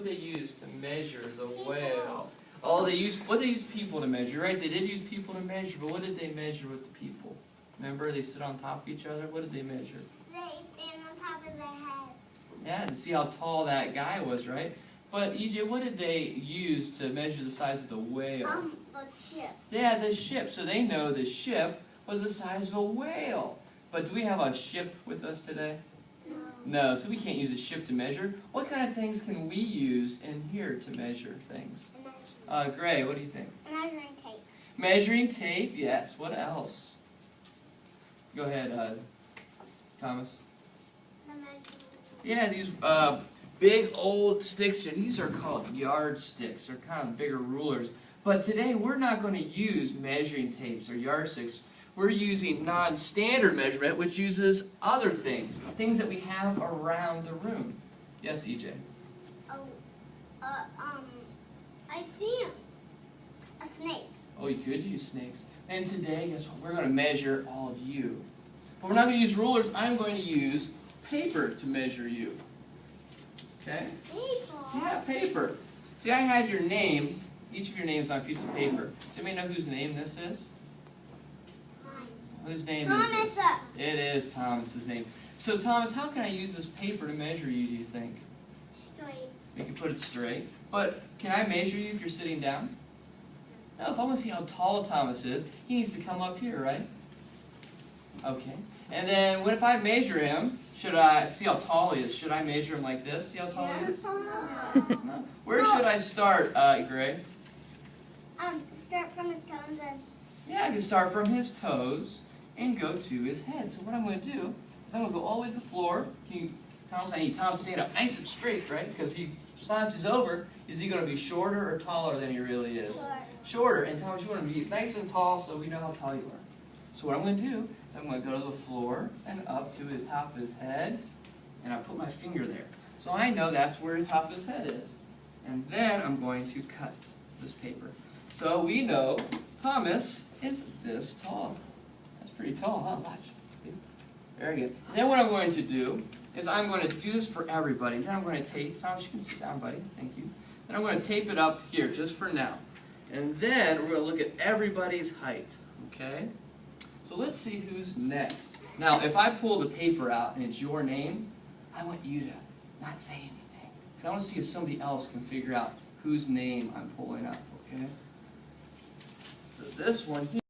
what did they use to measure the whale? Oh, what did they use people to measure, right? They did use people to measure, but what did they measure with the people? Remember, they stood on top of each other. What did they measure? They stand on top of their heads. Yeah, to see how tall that guy was, right? But EJ, what did they use to measure the size of the whale? The ship. Yeah, the ship. So they know the ship was the size of a whale. But do we have a ship with us today? No, so we can't use a ship to measure. What kind of things can we use in here to measure things? Gray, what do you think? Measuring tape. Measuring tape, yes. What else? Go ahead, Thomas. The measuring. Yeah, these big old sticks here, these are called yardsticks. They're kind of bigger rulers. But today we're not going to use measuring tapes or yardsticks. We're using non-standard measurement, which uses other things, things that we have around the room. Yes, EJ? I see him. A snake. Oh, you could use snakes. And today, guess what? We're going to measure all of you. But we're not going to use rulers. I'm going to use paper to measure you. Okay? Paper? Yeah, paper. See, I have your name. Each of your names on a piece of paper. Does anybody know whose name this is? Mine. Whose name Thomas. is this? It is Thomas's name. So, Thomas, how can I use this paper to measure you, do you think? Straight. You can put it straight. But can I measure you if you're sitting down? No, if I want to see how tall Thomas is, he needs to come up here, right? Okay. And then what if I measure him? Should I see how tall he is? Should I measure him like this? See how tall he is? No. Where should I start, Gray? Start from his toes and... Yeah, I can start from his toes and go to his head. So what I'm going to do is I'm going to go all the way to the floor. Thomas, I need Thomas to stand up nice and straight, right? Because if he slouches over, is he going to be shorter or taller than he really is? Shorter. And Thomas, you want to be nice and tall so we know how tall you are. So what I'm going to do is I'm going to go to the floor and up to the top of his head, and I put my finger there. So I know that's where the top of his head is. And then I'm going to cut this paper. So we know Thomas is this tall. That's pretty tall, huh? Watch. See? Very good. Then what I'm going to do is I'm going to do this for everybody. Then I'm going to tape. Thomas, you can sit down, buddy. Thank you. Then I'm going to tape it up here just for now. And then we're going to look at everybody's height. Okay? So let's see who's next. Now, if I pull the paper out and it's your name, I want you to not say anything. Because I want to see if somebody else can figure out whose name I'm pulling up. Okay? So this one here.